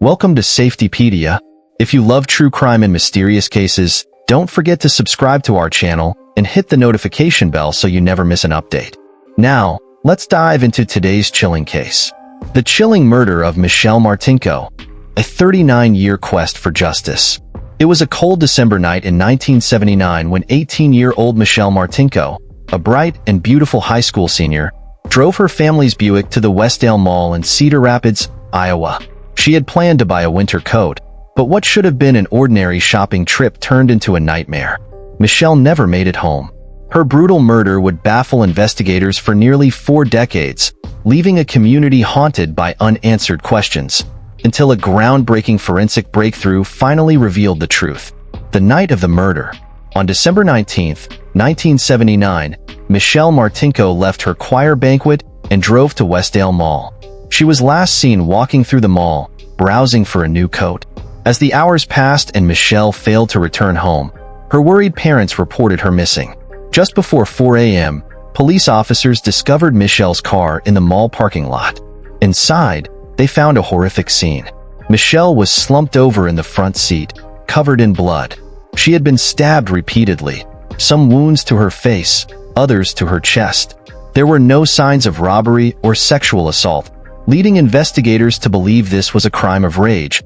Welcome to Safetypedia. If you love true crime and mysterious cases, don't forget to subscribe to our channel and hit the notification bell so you never miss an update. Now, let's dive into today's chilling case. The chilling murder of Michelle Martinko, a 39-year quest for justice. It was a cold December night in 1979 when 18-year-old Michelle Martinko, a bright and beautiful high school senior, drove her family's Buick to the Westdale Mall in Cedar Rapids, Iowa. She had planned to buy a winter coat, but what should have been an ordinary shopping trip turned into a nightmare. Michelle never made it home. Her brutal murder would baffle investigators for nearly 4 decades, leaving a community haunted by unanswered questions, until a groundbreaking forensic breakthrough finally revealed the truth. The night of the murder. On December 19, 1979, Michelle Martinko left her choir banquet and drove to Westdale Mall. She was last seen walking through the mall, browsing for a new coat. As the hours passed and Michelle failed to return home, her worried parents reported her missing. Just before 4 a.m., police officers discovered Michelle's car in the mall parking lot. Inside, they found a horrific scene. Michelle was slumped over in the front seat, covered in blood. She had been stabbed repeatedly, some wounds to her face, others to her chest. There were no signs of robbery or sexual assault, leading investigators to believe this was a crime of rage.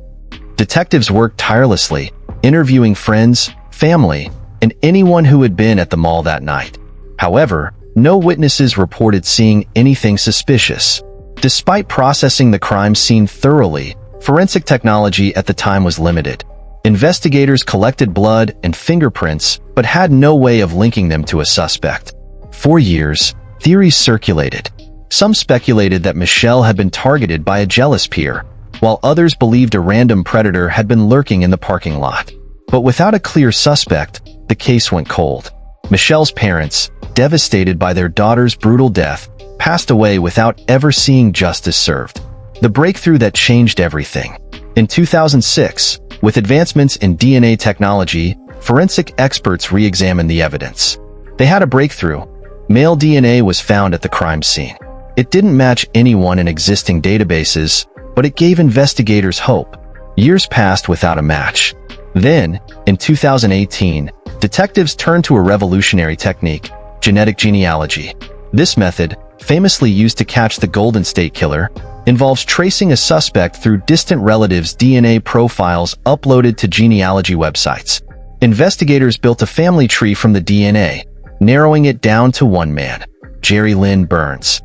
Detectives worked tirelessly, interviewing friends, family, and anyone who had been at the mall that night. However, no witnesses reported seeing anything suspicious. Despite processing the crime scene thoroughly, forensic technology at the time was limited. Investigators collected blood and fingerprints, but had no way of linking them to a suspect. For years, theories circulated. Some speculated that Michelle had been targeted by a jealous peer, while others believed a random predator had been lurking in the parking lot. But without a clear suspect, the case went cold. Michelle's parents, devastated by their daughter's brutal death, passed away without ever seeing justice served. The breakthrough that changed everything. In 2006, with advancements in DNA technology, forensic experts re-examined the evidence. They had a breakthrough. Male DNA was found at the crime scene. It didn't match anyone in existing databases, but it gave investigators hope. Years passed without a match. Then, in 2018, detectives turned to a revolutionary technique, genetic genealogy. This method, famously used to catch the Golden State Killer, involves tracing a suspect through distant relatives' DNA profiles uploaded to genealogy websites. Investigators built a family tree from the DNA, narrowing it down to one man, Jerry Lynn Burns.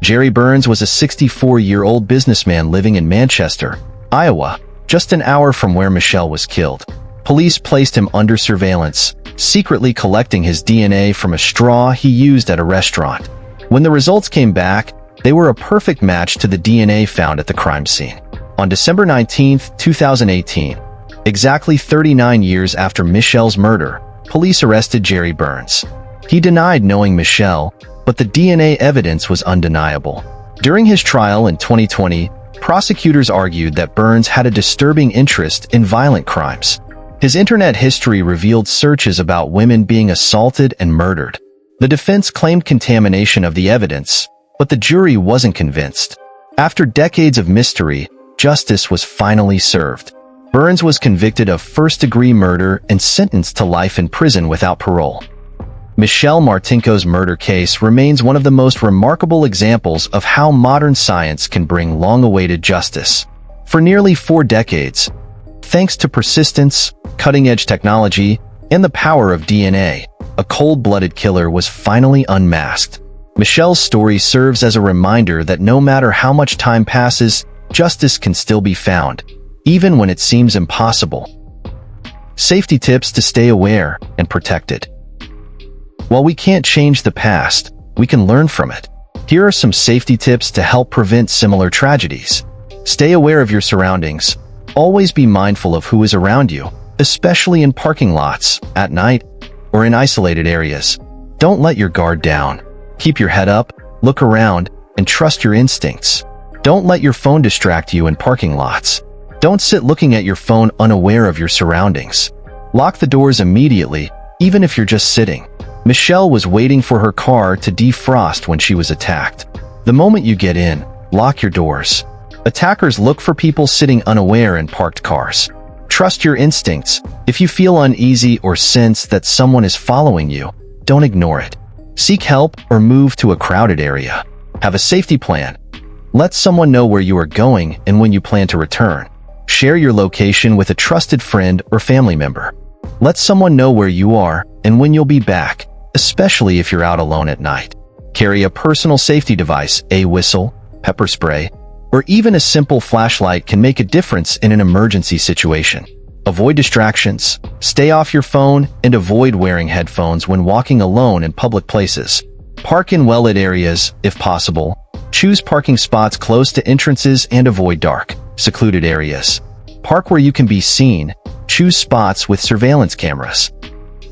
Jerry Burns was a 64-year-old businessman living in Manchester, Iowa, just an hour from where Michelle was killed. Police placed him under surveillance, secretly collecting his DNA from a straw he used at a restaurant. When the results came back, they were a perfect match to the DNA found at the crime scene. On December 19, 2018, exactly 39 years after Michelle's murder, police arrested Jerry Burns. He denied knowing Michelle, but the DNA evidence was undeniable. During his trial in 2020, prosecutors argued that Burns had a disturbing interest in violent crimes. His internet history revealed searches about women being assaulted and murdered. The defense claimed contamination of the evidence, but the jury wasn't convinced. After decades of mystery, justice was finally served. Burns was convicted of first-degree murder and sentenced to life in prison without parole. Michelle Martinko's murder case remains one of the most remarkable examples of how modern science can bring long-awaited justice. For nearly 4 decades, thanks to persistence, cutting-edge technology, and the power of DNA, a cold-blooded killer was finally unmasked. Michelle's story serves as a reminder that no matter how much time passes, justice can still be found, even when it seems impossible. Safety tips to stay aware and protected. While we can't change the past, we can learn from it. Here are some safety tips to help prevent similar tragedies. Stay aware of your surroundings. Always be mindful of who is around you, especially in parking lots, at night, or in isolated areas. Don't let your guard down. Keep your head up, look around, and trust your instincts. Don't let your phone distract you in parking lots. Don't sit looking at your phone unaware of your surroundings. Lock the doors immediately, even if you're just sitting. Michelle was waiting for her car to defrost when she was attacked. The moment you get in, lock your doors. Attackers look for people sitting unaware in parked cars. Trust your instincts. If you feel uneasy or sense that someone is following you, don't ignore it. Seek help or move to a crowded area. Have a safety plan. Let someone know where you are going and when you plan to return. Share your location with a trusted friend or family member. Let someone know where you are and when you'll be back, especially if you're out alone at night. Carry a personal safety device, a whistle, pepper spray, or even a simple flashlight can make a difference in an emergency situation. Avoid distractions. Stay off your phone and avoid wearing headphones when walking alone in public places. Park in well-lit areas, if possible. Choose parking spots close to entrances and avoid dark, secluded areas. Park where you can be seen. Choose spots with surveillance cameras.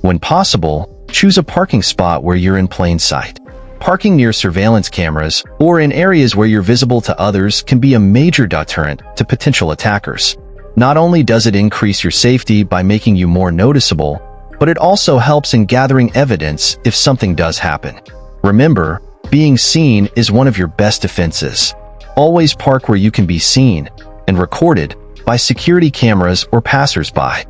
When possible, choose a parking spot where you're in plain sight. Parking near surveillance cameras or in areas where you're visible to others can be a major deterrent to potential attackers. Not only does it increase your safety by making you more noticeable, but it also helps in gathering evidence if something does happen. Remember, being seen is one of your best defenses. Always park where you can be seen and recorded by security cameras or passers-by.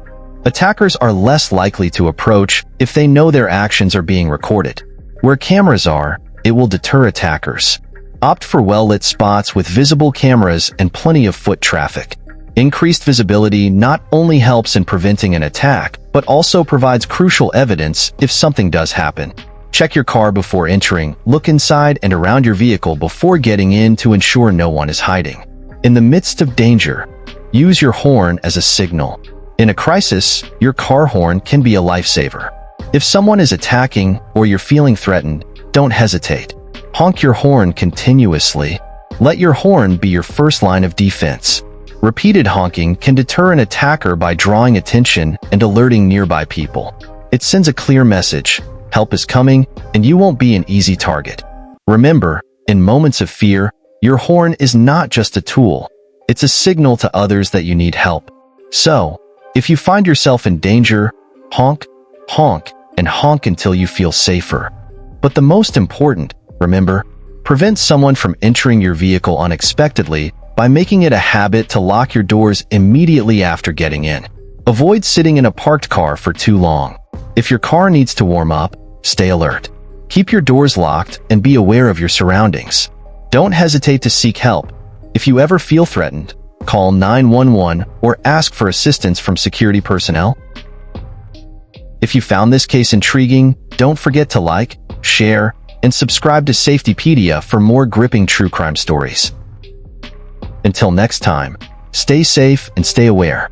Attackers are less likely to approach if they know their actions are being recorded. Where cameras are, it will deter attackers. Opt for well-lit spots with visible cameras and plenty of foot traffic. Increased visibility not only helps in preventing an attack, but also provides crucial evidence if something does happen. Check your car before entering, look inside and around your vehicle before getting in to ensure no one is hiding. In the midst of danger, use your horn as a signal. In a crisis, your car horn can be a lifesaver. If someone is attacking or you're feeling threatened, don't hesitate. Honk your horn continuously. Let your horn be your first line of defense. Repeated honking can deter an attacker by drawing attention and alerting nearby people. It sends a clear message: help is coming, and you won't be an easy target. Remember, in moments of fear, your horn is not just a tool. It's a signal to others that you need help. So, if you find yourself in danger, honk, honk, and honk until you feel safer. But the most important, remember, prevent someone from entering your vehicle unexpectedly by making it a habit to lock your doors immediately after getting in. Avoid sitting in a parked car for too long. If your car needs to warm up, stay alert. Keep your doors locked and be aware of your surroundings. Don't hesitate to seek help. If you ever feel threatened, call 911 or ask for assistance from security personnel. If you found this case intriguing, don't forget to like, share, and subscribe to Safetypedia for more gripping true crime stories. Until next time, stay safe and stay aware.